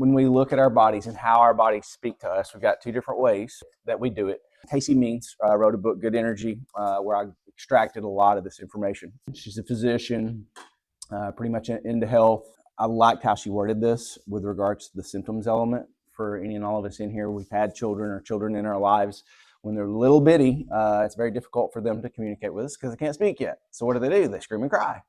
When we look at our bodies and how our bodies speak to us, we've got two different ways that we do it. Casey Means wrote a book, Good Energy, where I extracted a lot of this information. She's a physician, pretty much into health. I liked how she worded this with regards to the symptoms element. For any and all of us in here, we've had children or children in our lives. When they're little bitty, it's very difficult for them to communicate with us because they can't speak yet. So what do? They scream and cry.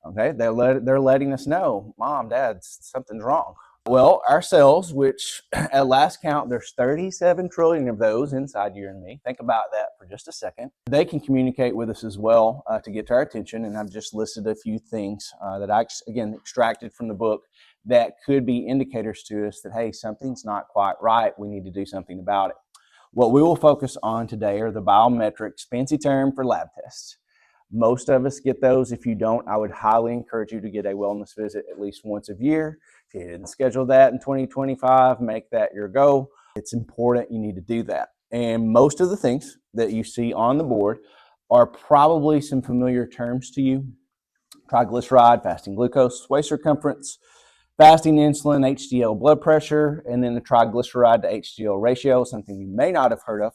Okay, they're letting us know, Mom, Dad, something's wrong. Well, our cells, which at last count, there's 37 trillion of those inside you and me. Think about that for just a second. They can communicate with us as well to get to our attention. And I've just listed a few things that I, again, extracted from the book that could be indicators to us that, hey, something's not quite right. We need to do something about it. What we will focus on today are the biometrics, fancy term for lab tests. Most of us get those. If you don't, I would highly encourage you to get a wellness visit at least once a year. If you didn't schedule that in 2025, make that your goal. It's important. You need to do that. And most of the things that you see on the board are probably some familiar terms to you. Triglyceride, fasting glucose, waist circumference, fasting insulin, HDL blood pressure, and then the triglyceride to HDL ratio, something you may not have heard of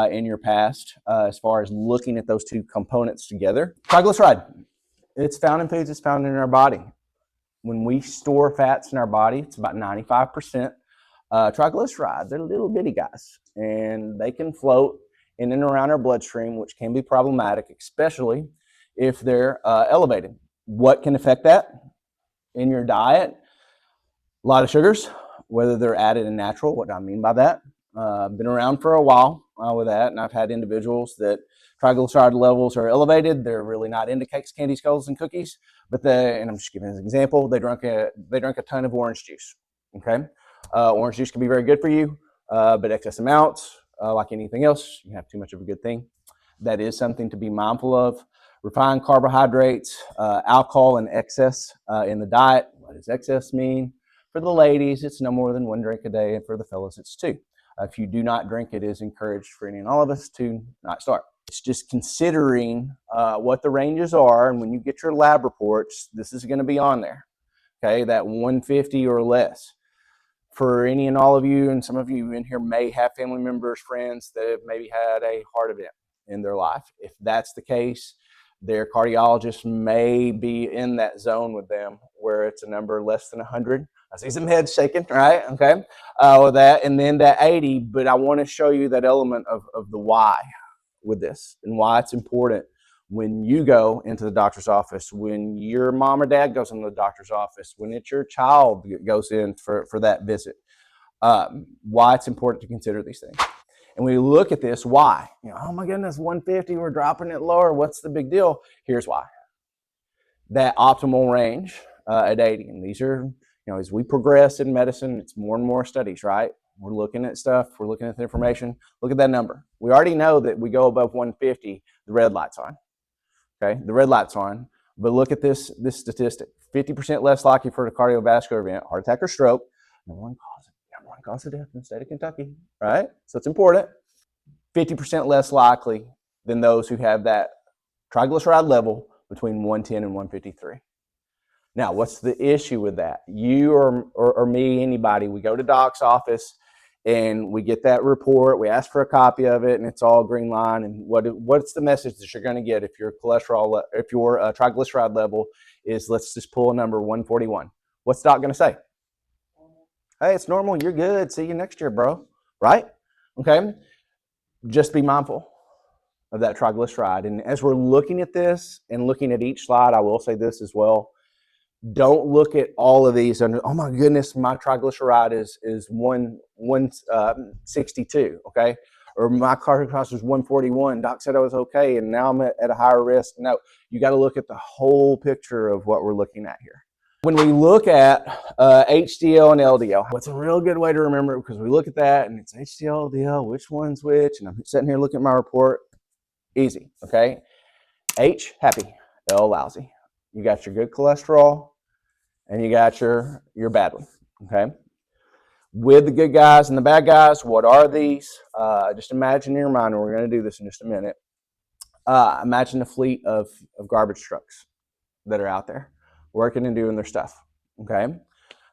in your past as far as looking at those two components together. Triglyceride, it's found in foods, it's found in our body. When we store fats in our body, it's about 95%. Triglyceride, they're little bitty guys, and they can float in and around our bloodstream, which can be problematic, especially if they're elevated. What can affect that in your diet? A lot of sugars, whether they're added and natural. What do I mean by that? Been around for a while with that, and I've had individuals that triglyceride levels are elevated. They're really not into cakes, candy, skulls, and cookies, but and I'm just giving an example. They drank a ton of orange juice. Okay, orange juice can be very good for you, but excess amounts, like anything else, you have too much of a good thing. That is something to be mindful of. Refined carbohydrates, alcohol in excess in the diet. What does excess mean? For the ladies, it's no more than 1 drink a day, and for the fellas, it's 2. If you do not drink, it is encouraged for any and all of us to not start. It's just considering what the ranges are, and when you get your lab reports, this is going to be on there, okay, that 150 or less. For any and all of you, and some of you in here may have family members, friends that have maybe had a heart event in their life. If that's the case, their cardiologist may be in that zone with them where it's a number less than 100. I see some heads shaking, right? Okay, with that, and then that 80. But I want to show you that element of the why with this and why it's important when you go into the doctor's office, when your mom or dad goes into the doctor's office, when it's your child goes in for that visit, why it's important to consider these things. And we look at this, why? Oh my goodness, 150, we're dropping it lower. What's the big deal? Here's why. That optimal range at 80, and these are, as we progress in medicine, it's more and more studies, right? We're looking at stuff, we're looking at the information. Look at that number. We already know that we go above 150, the red light's on. Okay, the red light's on. But look at this statistic: 50% less likely for a cardiovascular event, heart attack or stroke. Number one cause of death in the state of Kentucky, right? So it's important. 50% less likely than those who have that triglyceride level between 110 and 153. Now, what's the issue with that? You or me, anybody, we go to doc's office and we get that report, we ask for a copy of it, and it's all green line. And what's the message that you're going to get if your triglyceride level is, let's just pull a number, 141? What's doc going to say? Hey, it's normal, you're good, see you next year, bro, right? Okay, just be mindful of that triglyceride. And as we're looking at this and looking at each slide, I will say this as well. Don't look at all of these under, oh my goodness, my triglyceride is 162, okay? Or my cardiac cost was 141. Doc said I was okay, and now I'm at a higher risk. No, you got to look at the whole picture of what we're looking at here. When we look at HDL and LDL, what's a real good way to remember it, because we look at that and it's HDL, LDL, which one's which, and I'm sitting here looking at my report. Easy, okay? H, happy, L, lousy. You got your good cholesterol, and you got your bad one, okay? With the good guys and the bad guys, what are these? Just imagine in your mind, and we're going to do this in just a minute. Imagine a fleet of garbage trucks that are out there working and doing their stuff, okay?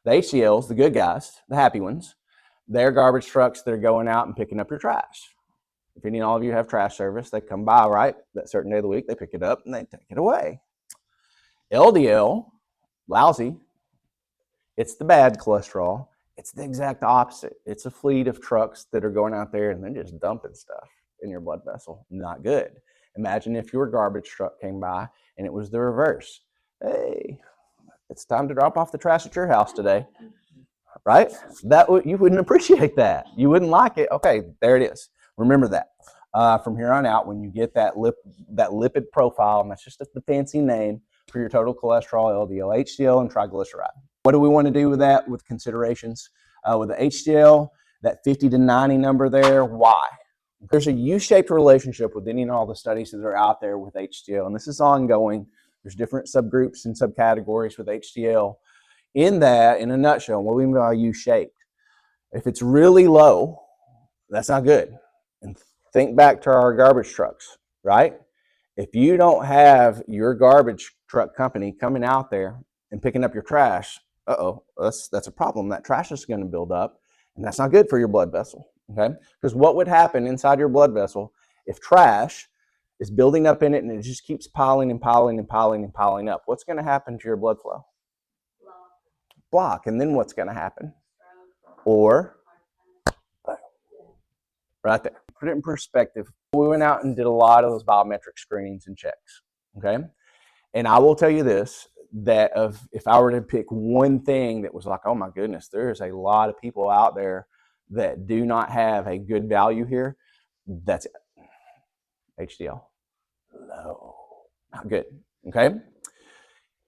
The HCLs, the good guys, the happy ones, they're garbage trucks that are going out and picking up your trash. If any of all of you have trash service, they come by, right? That certain day of the week, they pick it up and they take it away. LDL, lousy. It's the bad cholesterol. It's the exact opposite. It's a fleet of trucks that are going out there and they're just dumping stuff in your blood vessel. Not good. Imagine if your garbage truck came by and it was the reverse. Hey, it's time to drop off the trash at your house today, right? You wouldn't appreciate that. You wouldn't like it. Okay, there it is. Remember that. From here on out, when you get that lipid profile, and that's just the fancy name for your total cholesterol, LDL, HDL, and triglyceride. What do we want to do with that with considerations? With the HDL, that 50 to 90 number there, why? There's a U-shaped relationship with any and all the studies that are out there with HDL, and this is ongoing. There's different subgroups and subcategories with HDL. In that, in a nutshell, what we mean by U-shaped, if it's really low, that's not good. And think back to our garbage trucks, right? If you don't have your garbage truck company coming out there and picking up your trash, that's a problem. That trash is going to build up, and that's not good for your blood vessel, okay? Because what would happen inside your blood vessel if trash is building up in it and it just keeps piling and piling and piling and piling up? What's going to happen to your blood flow? Block. And then what's going to happen? Or right there. Put it in perspective. We went out and did a lot of those biometric screenings and checks, okay? And I will tell you this, that if I were to pick one thing that was like, oh my goodness, there's a lot of people out there that do not have a good value here, that's it. HDL. Low. Not good, okay?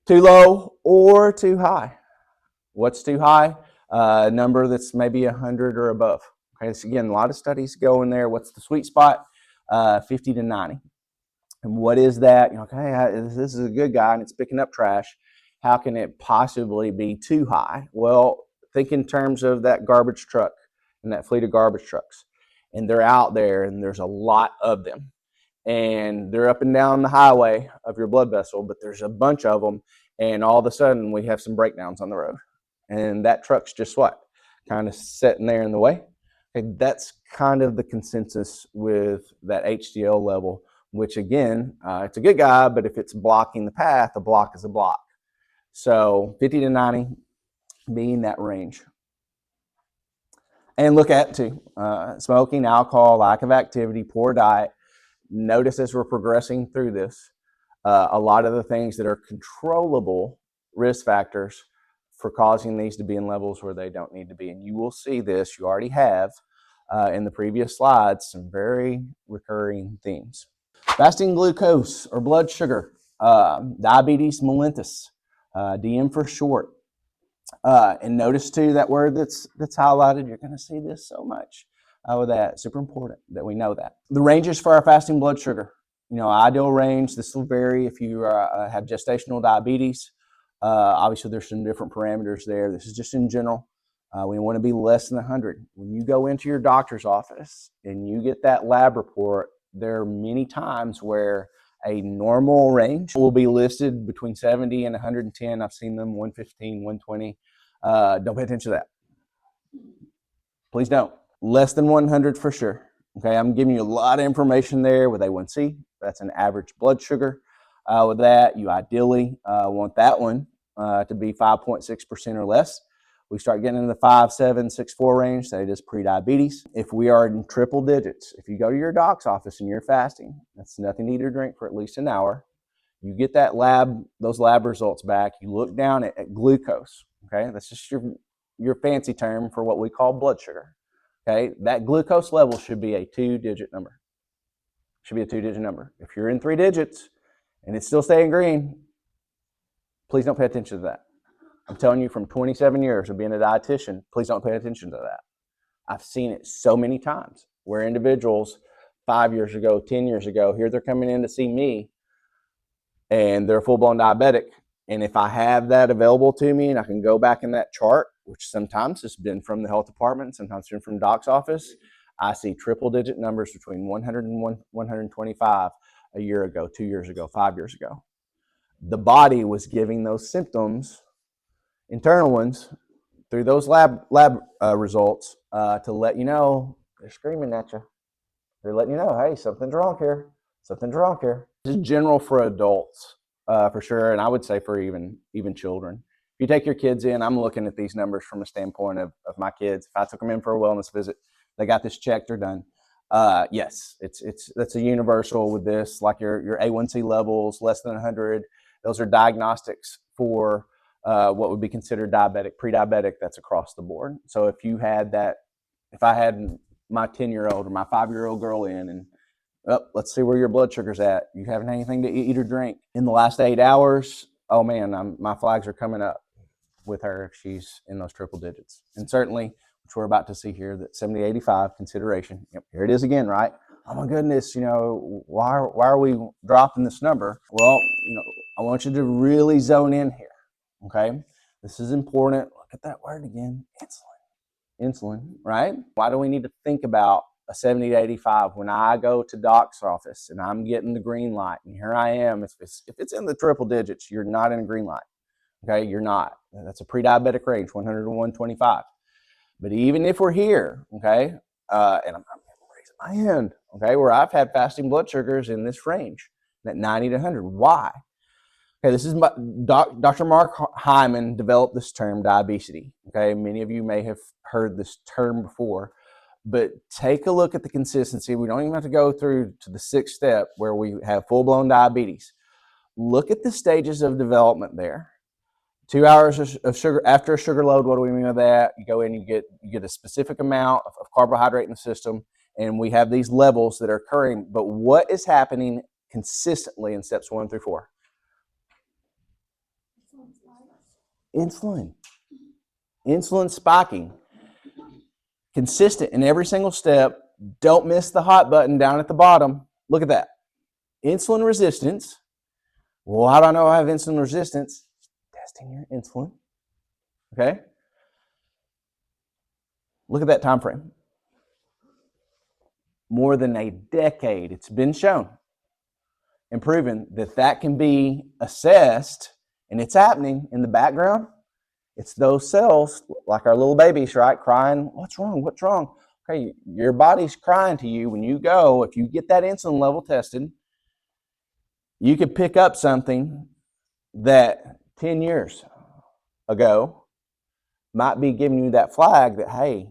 Too low or too high. What's too high? A number that's maybe 100 or above. Okay, so again, a lot of studies go in there. What's the sweet spot? 50 to 90. And what is that? Okay, this is a good guy and it's picking up trash. How can it possibly be too high? Well, think in terms of that garbage truck and that fleet of garbage trucks. And they're out there and there's a lot of them. And they're up and down the highway of your blood vessel, but there's a bunch of them. And all of a sudden we have some breakdowns on the road. And that truck's just what? Kind of sitting there in the way. Okay, that's kind of the consensus with that HDL level, which again, it's a good guy, but if it's blocking the path, a block is a block. So 50 to 90 being that range. And look at too, smoking, alcohol, lack of activity, poor diet. Notice as we're progressing through this, a lot of the things that are controllable risk factors for causing these to be in levels where they don't need to be. And you will see this, you already have in the previous slides, some very recurring themes. Fasting glucose or blood sugar, diabetes mellitus, DM for short. And notice too, that word that's highlighted, you're gonna see this so much with that. Super important that we know that. The ranges for our fasting blood sugar, ideal range, this will vary if you have gestational diabetes. Obviously, there's some different parameters there. This is just in general. We want to be less than 100. When you go into your doctor's office and you get that lab report, there are many times where a normal range will be listed between 70 and 110. I've seen them 115, 120. Don't pay attention to that. Please don't. Less than 100 for sure. Okay, I'm giving you a lot of information there with A1C. That's an average blood sugar. With that, you ideally want that one to be 5.6% or less. We start getting in the 5, 7, 6, 4 range, that is pre-diabetes. If we are in triple digits, if you go to your doc's office and you're fasting, that's nothing to eat or drink for at least an hour, you get those lab results back, you look down at glucose, okay? That's just your fancy term for what we call blood sugar, okay? That glucose level should be a 2-digit number. Should be a 2-digit number. If you're in 3 digits and it's still staying green, please don't pay attention to that. I'm telling you from 27 years of being a dietitian, please don't pay attention to that. I've seen it so many times where individuals 5 years ago, 10 years ago, here they're coming in to see me and they're full-blown diabetic. And if I have that available to me and I can go back in that chart, which sometimes has been from the health department, sometimes been from doc's office, I see triple-digit numbers between 100 and 125 a year ago, 2 years ago, 5 years ago. The body was giving those symptoms, internal ones, through those lab results to let you know they're screaming at you. They're letting you know, hey, something's wrong here. Something's wrong here. This is general for adults, for sure, and I would say for even children. If you take your kids in, I'm looking at these numbers from a standpoint of my kids. If I took them in for a wellness visit, they got this checked, they're done. Yes, that's a universal with this, like your A1C levels less than 100. Those are diagnostics for what would be considered diabetic, pre-diabetic. That's across the board. So if you had that, if I had my 10-year-old or my 5-year-old girl in and let's see where your blood sugar's at. You haven't had anything to eat or drink in the last 8 hours. Oh man, my flags are coming up with her if she's in those triple digits. And certainly, which we're about to see here, that 70-85 consideration. Yep, here it is again, right? Oh my goodness, why are we dropping this number? Well, I want you to really zone in here, okay? This is important. Look at that word again, insulin, right? Why do we need to think about a 70-85 when I go to doc's office and I'm getting the green light, and here I am. If it's in the triple digits, you're not in a green light. Okay, you're not. That's a pre-diabetic range, 100 to 125. But even if we're here, okay, and I'm raising my hand, okay, where I've had fasting blood sugars in this range, that 90 to 100. Why? Okay, this is Dr. Mark Hyman developed this term, diabesity. Okay, many of you may have heard this term before. But take a look at the consistency. We don't even have to go through to the 6th step where we have full-blown diabetes. Look at the stages of development there. 2 hours of sugar after a sugar load. What do we mean by that? You go in, you get a specific amount of carbohydrate in the system, and we have these levels that are occurring. But what is happening consistently in steps 1 through 4? Insulin spiking. Consistent in every single step. Don't miss the hot button down at the bottom. Look at that. Insulin resistance. Well, how do I know I have insulin resistance? Testing your insulin. Okay. Look at that time frame. More than a decade. It's been shown and proven that can be assessed, and it's happening in the background. It's those cells, like our little babies, right? Crying, what's wrong? What's wrong? Okay, your body's crying to you when you go. If you get that insulin level tested, you could pick up something that 10 years ago might be giving you that flag that, hey,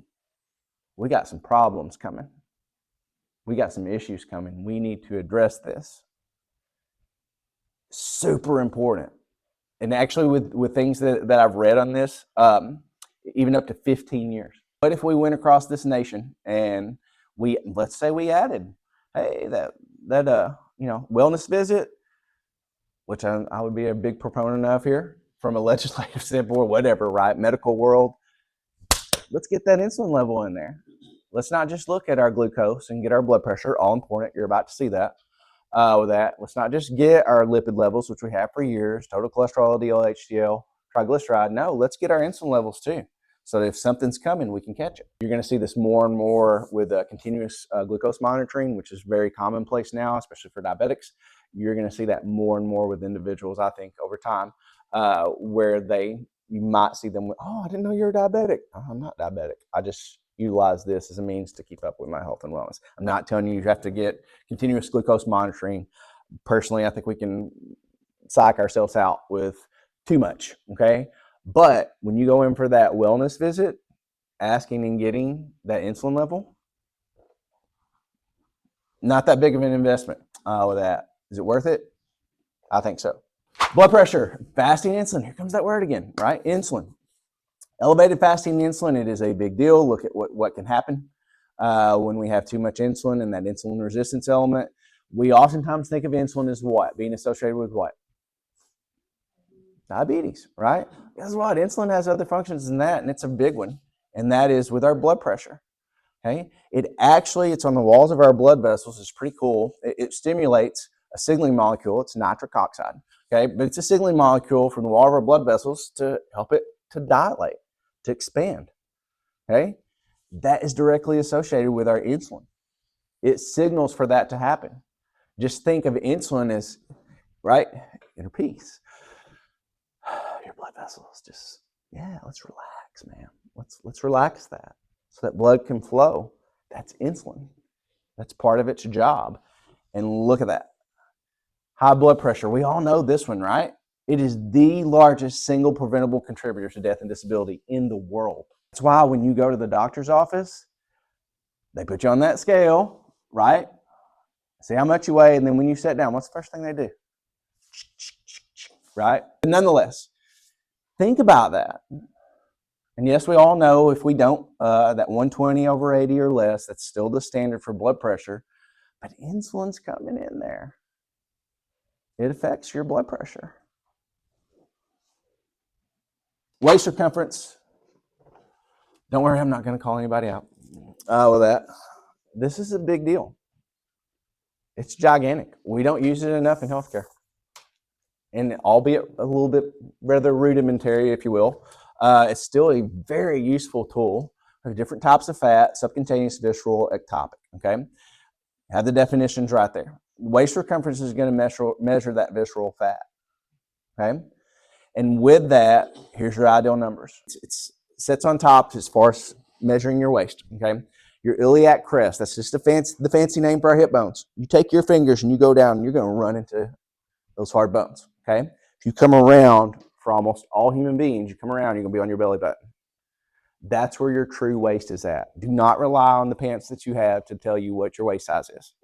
we got some problems coming. We got some issues coming. We need to address this. Super important. And actually with things that I've read on this, even up to 15 years. What if we went across this nation and let's say we added, hey, that wellness visit, which I would be a big proponent of here from a legislative standpoint or whatever, right? Medical world. Let's get that insulin level in there. Let's not just look at our glucose and get our blood pressure, all important. You're about to see that. With that, let's not just get our lipid levels, which we have for years, total cholesterol, LDL, HDL, triglyceride. No, let's get our insulin levels too. So that if something's coming, we can catch it. You're going to see this more and more with continuous glucose monitoring, which is very commonplace now, especially for diabetics. You're going to see that more and more with individuals, I think, over time, where you might see them, oh, I didn't know you were diabetic. Oh, I'm not diabetic. I just utilize this as a means to keep up with my health and wellness. I'm not telling you have to get continuous glucose monitoring. Personally, I think we can psych ourselves out with too much, okay? But when you go in for that wellness visit, asking and getting that insulin level, not that big of an investment with that. Is it worth it? I think so. Blood pressure, fasting insulin. Here comes that word again, right? Insulin. Elevated fasting insulin, it is a big deal. Look at what can happen when we have too much insulin and that insulin resistance element. We oftentimes think of insulin as what? Being associated with what? Diabetes, right? Guess what? Insulin has other functions than that, and it's a big one, and that is with our blood pressure. Okay? It's on the walls of our blood vessels. It's pretty cool. It stimulates a signaling molecule. It's nitric oxide. Okay? But it's a signaling molecule from the wall of our blood vessels to help it to dilate, to expand. Okay? That is directly associated with our insulin. It signals for that to happen. Just think of insulin as, right, inner peace. Your blood vessels, let's relax. relax, man. Let's relax that so that blood can flow. That's insulin. That's part of its job. And look at that. High blood pressure. We all know this one, right? It is the largest single preventable contributor to death and disability in the world. That's why when you go to the doctor's office, they put you on that scale, right? See how much you weigh, and then when you sit down, what's the first thing they do? Right? But nonetheless, think about that. And yes, we all know if we don't, that 120/80 or less, that's still the standard for blood pressure. But insulin's coming in there. It affects your blood pressure. Waist circumference. Don't worry, I'm not going to call anybody out with that. This is a big deal. It's gigantic. We don't use it enough in healthcare. And albeit a little bit rather rudimentary, if you will, it's still a very useful tool for different types of fat, subcutaneous, visceral, ectopic, okay? Have the definitions right there. Waist circumference is going to measure that visceral fat, okay? And with that, here's your ideal numbers. It sits on top as far as measuring your waist, okay? Your iliac crest, that's just the fancy name for our hip bones. You take your fingers and you go down and you're going to run into those hard bones, okay? If you come around, for almost all human beings, you come around, you're going to be on your belly button. That's where your true waist is at. Do not rely on the pants that you have to tell you what your waist size is.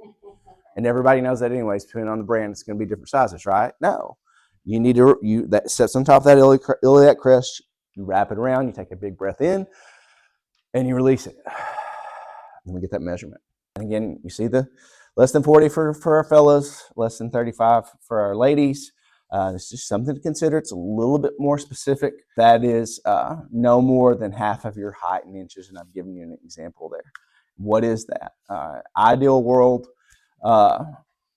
And everybody knows that anyways, depending on the brand, it's going to be different sizes, right? No. You need to, that sits on top of that iliac crest, you wrap it around, you take a big breath in, and you release it. And we get that measurement. And again, you see the less than 40 for our fellas, less than 35 for our ladies. It's just something to consider. It's a little bit more specific. That is no more than half of your height in inches, and I've given you an example there. What is that? Ideal world,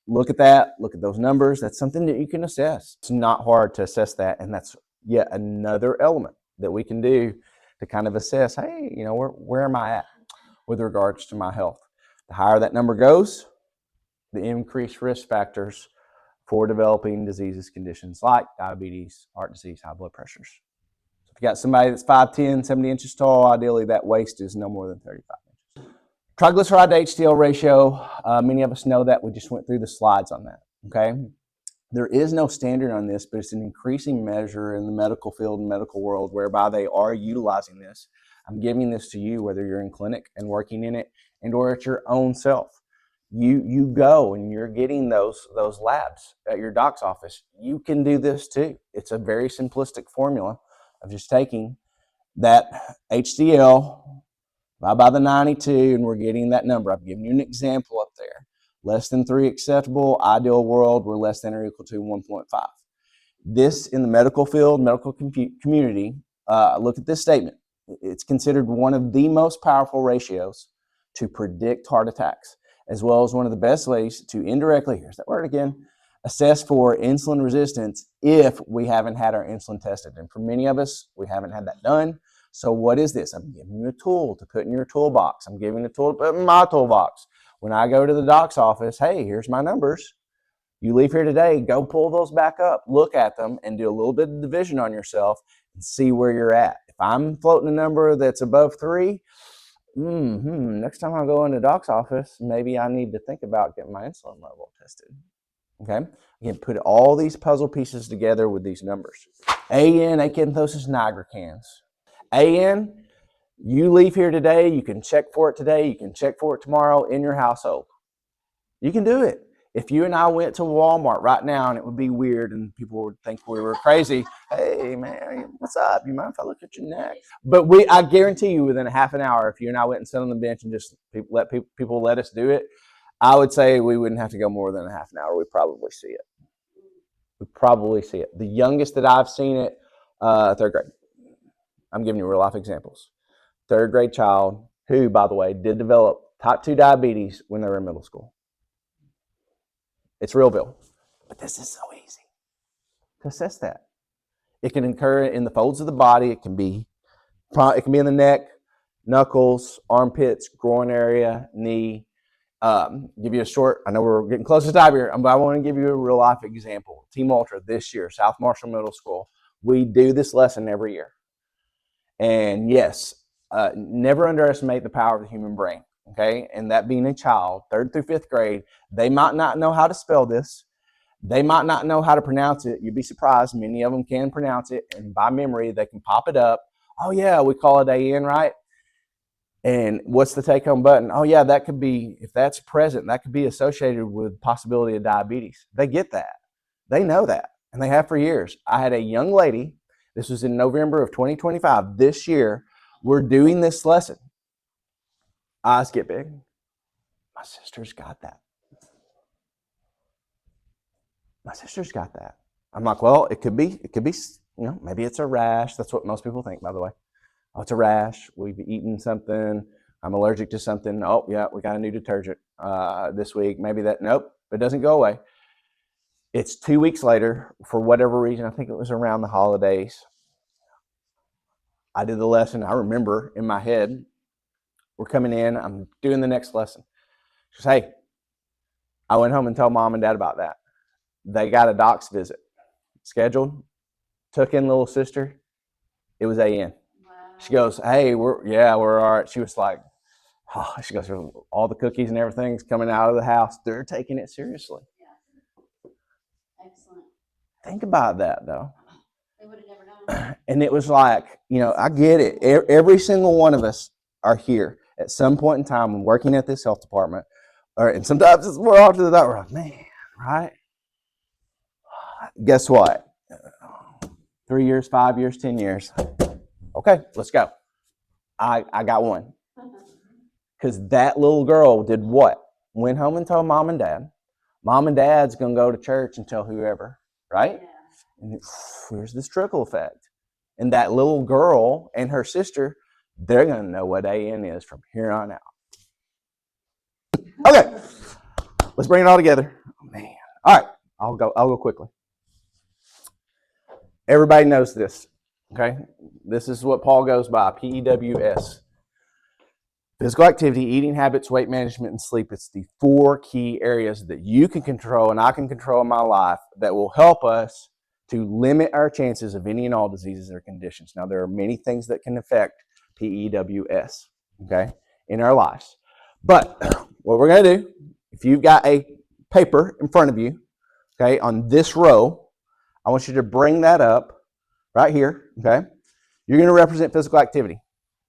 look at that, look at those numbers. That's something that you can assess. It's not hard to assess that, and that's yet another element that we can do to kind of assess, hey, you know, where am I at with regards to my health? The higher that number goes, the increased risk factors for developing diseases, conditions like diabetes, heart disease, high blood pressures. So if you got somebody that's 5'10", 70 inches tall, ideally that waist is no more than 35 inches. Triglyceride to HDL ratio, many of us know that. We just went through the slides on that, okay? There is no standard on this, but it's an increasing measure in the medical field and medical world whereby they are utilizing this. I'm giving this to you, whether you're in clinic and working in it and or at your own self. You go and you're getting those labs at your doc's office. You can do this too. It's a very simplistic formula of just taking that HDL by the 92, and we're getting that number. I've given you an example up there. Less than 3 acceptable. Ideal world, we're less than or equal to 1.5. This in the medical field, medical community, look at this statement. It's considered one of the most powerful ratios to predict heart attacks, as well as one of the best ways to indirectly, here's that word again, assess for insulin resistance if we haven't had our insulin tested. And for many of us, we haven't had that done. So what is this? I'm giving you a tool to put in your toolbox. I'm giving a tool to put in my toolbox. When I go to the doc's office, hey, here's my numbers. You leave here today, go pull those back up, look at them, and do a little bit of division on yourself and see where you're at. If I'm floating a number that's above 3, next time I go in the doc's office, maybe I need to think about getting my insulin level tested. Okay? Again, put all these puzzle pieces together with these numbers. AN, acanthosis nigricans. AN, you leave here today, you can check for it today, you can check for it tomorrow in your household. You can do it. If you and I went to Walmart right now, and it would be weird and people would think we were crazy, hey man, what's up? You mind if I look at your neck? But I guarantee you within a half an hour, if you and I went and sat on the bench and just let people let us do it, I would say we wouldn't have to go more than a half an hour. We'd probably see it. The youngest that I've seen it, 3rd grade. I'm giving you real life examples. 3rd grade child who, by the way, did develop type 2 diabetes when they were in middle school. It's realville. But this is so easy to assess that. It can occur in the folds of the body. It can be in the neck, knuckles, armpits, groin area, knee. Give you a short, I know we're getting close to time here, but I want to give you a real life example. Team Ultra this year, South Marshall Middle School. We do this lesson every year. And yes, never underestimate the power of the human brain. Okay, and that being a child, 3rd through 5th grade, they might not know how to spell this. They might not know how to pronounce it. You'd be surprised. Many of them can pronounce it, and by memory, they can pop it up. Oh yeah, we call it AN, right? And what's the take-home button? Oh yeah, that could be, if that's present, that could be associated with possibility of diabetes. They get that. They know that, and they have for years. I had a young lady, this was in November of 2025, this year, we're doing this lesson. Eyes get big. My sister's got that. My sister's got that. I'm like, well, it could be, maybe it's a rash. That's what most people think, by the way. Oh, it's a rash. We've eaten something. I'm allergic to something. Oh, yeah, we got a new detergent this week. Maybe that, nope, it doesn't go away. It's 2 weeks later, for whatever reason, I think it was around the holidays. I did the lesson. I remember in my head, we're coming in, I'm doing the next lesson. She says, hey, I went home and told mom and dad about that. They got a doc's visit scheduled, took in little sister. It was AN. Wow. She goes, hey, we're all right. She was like, oh, she goes, all the cookies and everything's coming out of the house. They're taking it seriously. Yeah. Excellent. Think about that, though. They would have never known. And it was like, I get it. Every single one of us are here at some point in time when working at this health department, and sometimes it's more often than that, we're like, man, right? Guess what? 3 years, 5 years, 10 years. Okay, let's go. I got one. Because that little girl did what? Went home and told mom and dad. Mom and dad's going to go to church and tell whoever, right? Yeah. And there's this trickle effect. And that little girl and her sister, they're going to know what AN is from here on out. Okay, let's bring it all together. Oh, man. All right, I'll go quickly. Everybody knows this, okay? This is what Paul goes by, PEWS. Physical activity, eating habits, weight management, and sleep. It's the 4 key areas that you can control and I can control in my life that will help us to limit our chances of any and all diseases or conditions. Now, there are many things that can affect PEWS, okay, in our lives. But what we're going to do, if you've got a paper in front of you, okay, on this row, I want you to bring that up right here, okay? You're going to represent physical activity,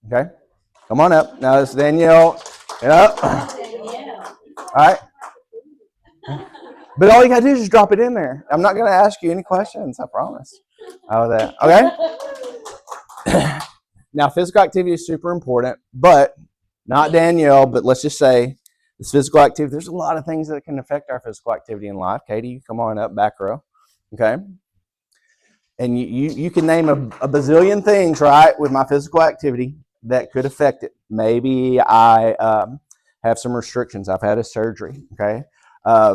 okay? Come on up. Now, this is Danielle. Get up. All right. But all you got to do is just drop it in there. I'm not going to ask you any questions, I promise. Oh, that. Okay? Now, physical activity is super important, but not Danielle, but let's just say this physical activity, there's a lot of things that can affect our physical activity in life. Katie, you come on up, back row, okay? And you can name a bazillion things, right, with my physical activity that could affect it. Maybe I have some restrictions. I've had a surgery, okay?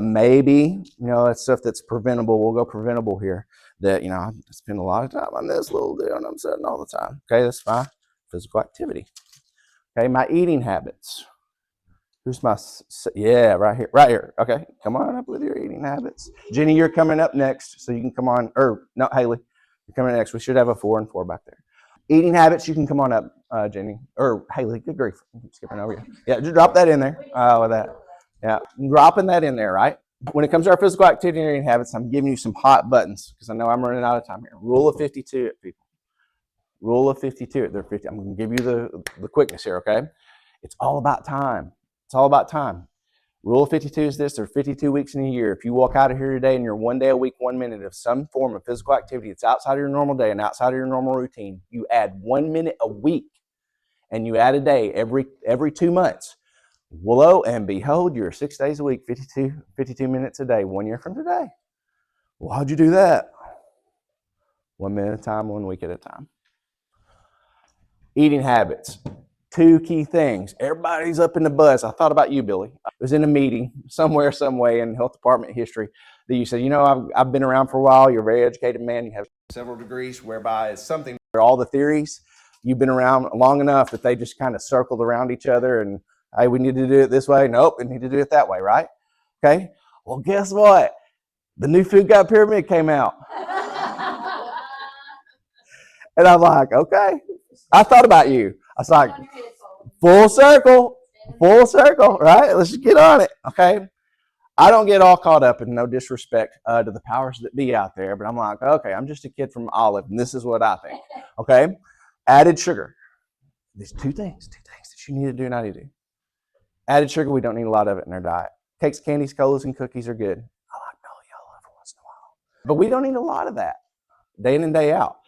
Maybe, that's stuff that's preventable. We'll go preventable here. That, I spend a lot of time on this little deal and I'm sitting all the time. Okay, that's my physical activity. Okay, my eating habits. Who's my, yeah, right here. Okay, come on up with your eating habits. Jenny, you're coming up next, so you can come on, or no, Haley, you're coming next. We should have a 4 and 4 back there. Eating habits, you can come on up, Jenny, or Haley, good grief, I'm skipping over you. Yeah, just drop that in there, with that. Yeah, dropping that in there, right? When it comes to our physical activity and eating habits, I'm giving you some hot buttons, because I know I'm running out of time here. Rule of 52 at people. Rule of 52 at their 50. I'm going to give you the quickness here, okay? It's all about time. It's all about time. Rule of 52 is this. There are 52 weeks in a year. If you walk out of here today and you're 1 day a week, 1 minute of some form of physical activity that's outside of your normal day and outside of your normal routine, you add 1 minute a week and you add a day every 2 months. Lo and behold, you're 6 days a week, 52 minutes a day, 1 year from today. Well, how'd you do that? 1 minute at a time, 1 week at a time. Eating habits. 2 key things. Everybody's up in the buzz. I thought about you, Billy. I was in a meeting somewhere, some way in health department history that you said, I've been around for a while. You're a very educated man. You have several degrees, whereby it's something where all the theories, you've been around long enough that they just kind of circled around each other and, hey, we need to do it this way. Nope, we need to do it that way, right? Okay. Well, guess what? The new food guide pyramid came out. And I'm like, okay. I thought about you. I was like, full circle, right? Let's just get on it, okay? I don't get all caught up in no disrespect to the powers that be out there, but I'm like, okay, I'm just a kid from Olive, and this is what I think, okay? Added sugar. There's two things that you need to do and I need to do. Added sugar, we don't need a lot of it in our diet. Cakes, candies, colas, and cookies are good. I like Mellow Yellow every once in a while. But we don't need a lot of that day in and day out.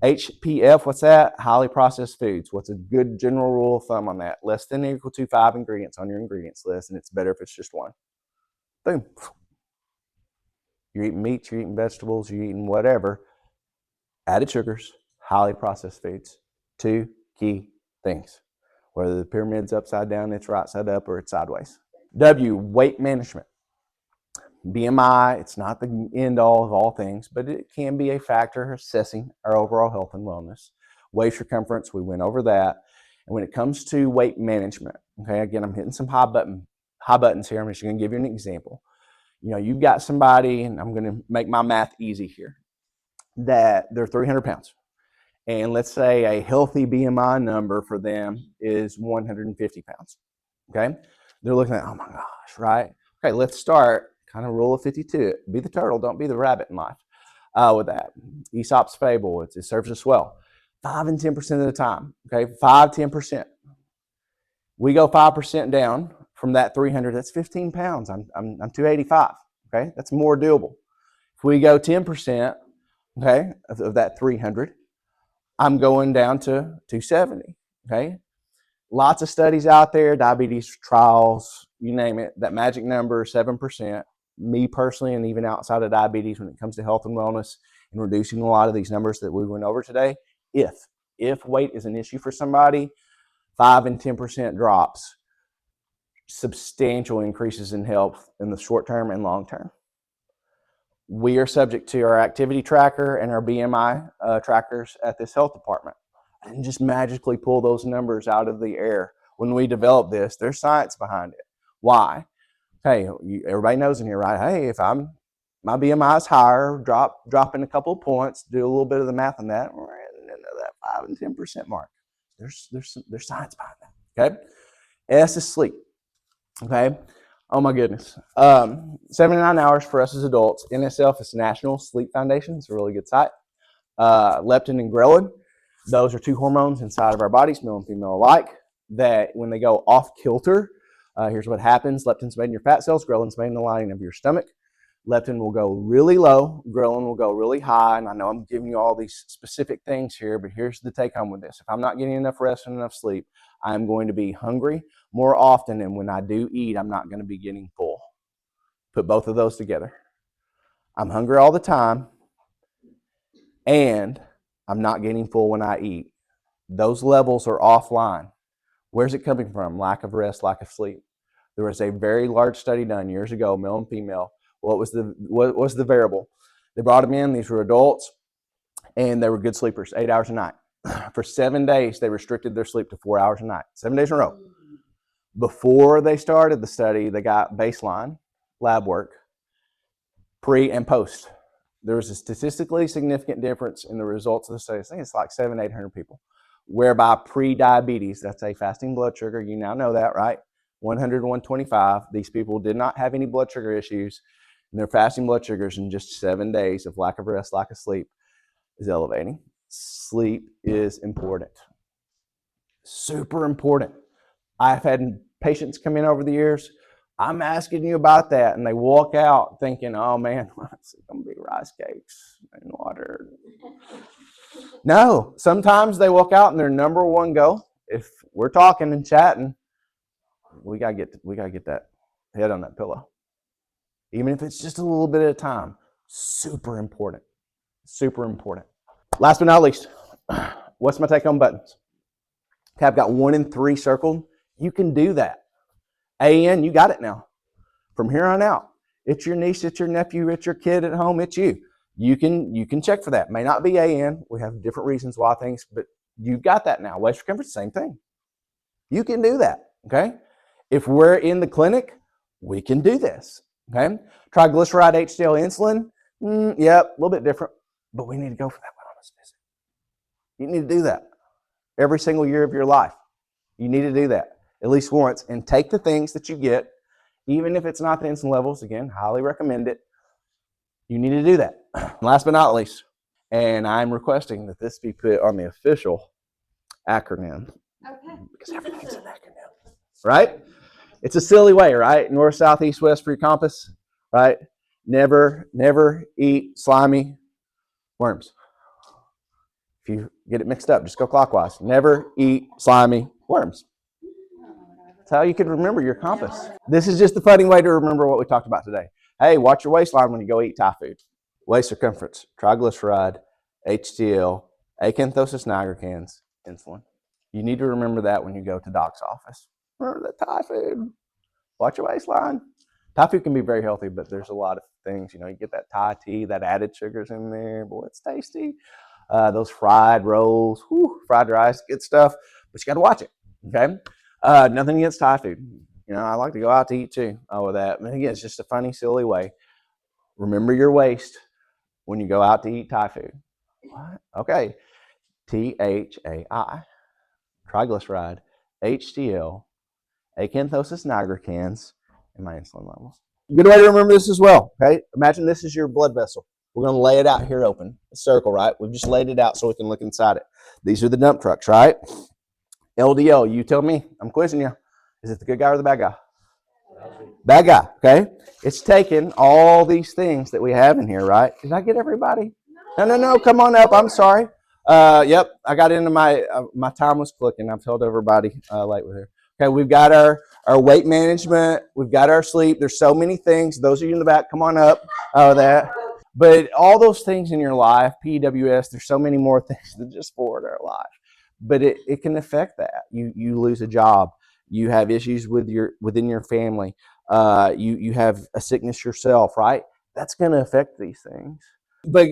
HPF, what's that? Highly processed foods. What's a good general rule of thumb on that? Less than or equal to 5 ingredients on your ingredients list, and it's better if it's just one. Boom. You're eating meat, you're eating vegetables, you're eating whatever. Added sugars, highly processed foods. Two key things. Whether the pyramid's upside down, it's right side up, or it's sideways. W, weight management. BMI, it's not the end all of all things, but it can be a factor assessing our overall health and wellness. Waist circumference, we went over that. And when it comes to weight management, okay, again, I'm hitting some high buttons here. I'm just going to give you an example. You know, you've got somebody, and I'm going to make my math easy here, that they're 300 pounds. And let's say a healthy BMI number for them is 150 pounds, okay? They're looking at, oh my gosh, right? Okay, let's start kind of rule of 52. Be the turtle, don't be the rabbit in life with that. Aesop's fable, it serves us well. 5 and 10% of the time, okay? 5-10%. We go 5% down from that 300, that's 15 pounds. I'm 285, okay? That's more doable. If we go 10%, okay, of that 300, I'm going down to 270, okay? Lots of studies out there, diabetes trials, you name it, that magic number, 7%. Me personally, and even outside of diabetes, when it comes to health and wellness and reducing a lot of these numbers that we went over today, if weight is an issue for somebody, 5 and 10% drops, substantial increases in health in the short term and long term. We are subject to our activity tracker and our BMI trackers at this health department. I didn't just magically pull those numbers out of the air. When we developed this, there's science behind it. Why? Hey, everybody knows in here, right? Hey, if my BMI is higher, dropping a couple of points, do a little bit of the math on that, we're into that 5 and 10% mark. There's science behind that. Okay. S is sleep. Okay. Oh my goodness. 79 hours for us as adults. NSF is National Sleep Foundation. It's a really good site. Leptin and ghrelin. Those are two hormones inside of our bodies, male and female alike, that when they go off kilter, here's what happens. Leptin's made in your fat cells. Ghrelin's made in the lining of your stomach. Leptin will go really low. Ghrelin will go really high. And I know I'm giving you all these specific things here, but here's the take home with this. If I'm not getting enough rest and enough sleep, I'm going to be hungry more often. And when I do eat, I'm not going to be getting full. Put both of those together. I'm hungry all the time, and I'm not getting full when I eat. Those levels are offline. Where's it coming from? Lack of rest, lack of sleep. There was a very large study done years ago, male and female. What was the variable? They brought them in. These were adults, and they were good sleepers, 8 hours a night. For 7 days, they restricted their sleep to 4 hours a night, 7 days in a row. Before they started the study, they got baseline lab work, pre and post. There was a statistically significant difference in the results of the study. I think it's like 700-800 people, whereby pre-diabetes, that's a fasting blood sugar, you now know that, right? 100 to 125. These people did not have any blood sugar issues, and their fasting blood sugars in just 7 days of lack of rest, lack of sleep is elevating. Sleep is important. Super important. I've had patients come in over the years, I'm asking you about that, and they walk out thinking, oh man, it's going to be rice cakes and water. No, sometimes they walk out and their number one goal, if we're talking and chatting, we gotta get that head on that pillow. Even if it's just a little bit at a time. Super important. Super important. Last but not least, what's my take-home buttons? Okay, I've got 1 and 3 circled. You can do that. AN, you got it now. From here on out, it's your niece, it's your nephew, it's your kid at home, it's you. You can check for that. May not be AN. We have different reasons why things, but you've got that now. Waist circumference, same thing. You can do that, okay? If we're in the clinic, we can do this, okay? Triglyceride, HDL, insulin, yep, a little bit different, but we need to go for that wellness visit. You need to do that. every single year of your life. You need to do that at least once and take the things that you get, even if it's not the insulin levels. Again, highly recommend it. You need to do that. Last but not least, and I'm requesting that this be put on the official acronym. Okay. Because everything's an acronym, right? It's a silly way, right? North, south, east, west for your compass, right? Never eat slimy worms. If you get it mixed up, just go clockwise. Never eat slimy worms. That's how you can remember your compass. This is just the funny way to remember what we talked about today. Hey, watch your waistline when you go eat Thai food. Waist circumference, triglyceride, HDL, acanthosis nigricans, insulin. You need to remember that when you go to doc's office. Remember the Thai food. Watch your waistline. Thai food can be very healthy, but there's a lot of things. You get that Thai tea, that added sugars in there. Boy, it's tasty. Those fried rolls, fried rice, good stuff. But you got to watch it, okay? Nothing against Thai food. I like to go out to eat too. With that. But again, it's just a funny, silly way. Remember your waist when you go out to eat Thai food. What? Okay. THAI, triglyceride, HDL, acanthosis nigricans, and my insulin levels. Good way to remember this as well, okay? Imagine this is your blood vessel. We're going to lay it out here open, a circle, right? We've just laid it out so we can look inside it. These are the dump trucks, right? LDL, you tell me. I'm quizzing you. Is it the good guy or the bad guy? Bad guy, okay? It's taking all these things that we have in here, right? Did I get everybody? No, come on up. I'm sorry. Yep, I got into my time was clicking. I've told everybody late with her. Okay, we've got our weight management. We've got our sleep. There's so many things. Those of you in the back, come on up. That. But all those things in your life, PWS, there's so many more things than just forward our life. But it can affect that. You lose a job. You have issues within your family. You have a sickness yourself, right? That's going to affect these things. But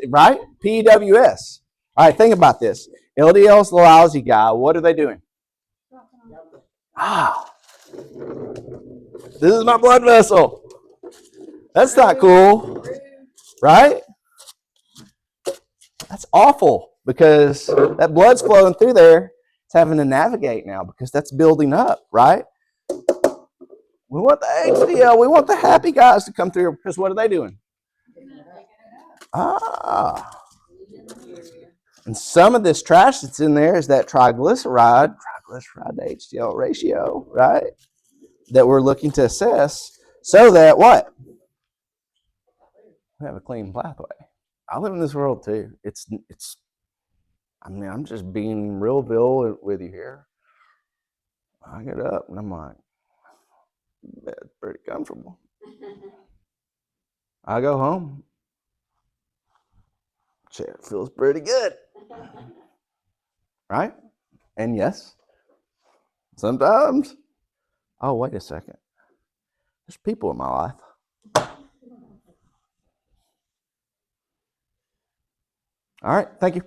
right? PWS. All right, think about this. LDL's the lousy guy. What are they doing? This is my blood vessel. That's not cool, right? That's awful because that blood's flowing through there. It's having to navigate now because that's building up, right? We want the HDL. We want the happy guys to come through because what are they doing? And some of this trash that's in there is that triglyceride to HDL ratio, right? That we're looking to assess so that what? We have a clean pathway. I live in this world too. I'm just being real with you here. I get up and I'm like, bed's pretty comfortable. I go home. Chair feels pretty good. Right? And yes, sometimes, oh, wait a second. There's people in my life. All right, thank you.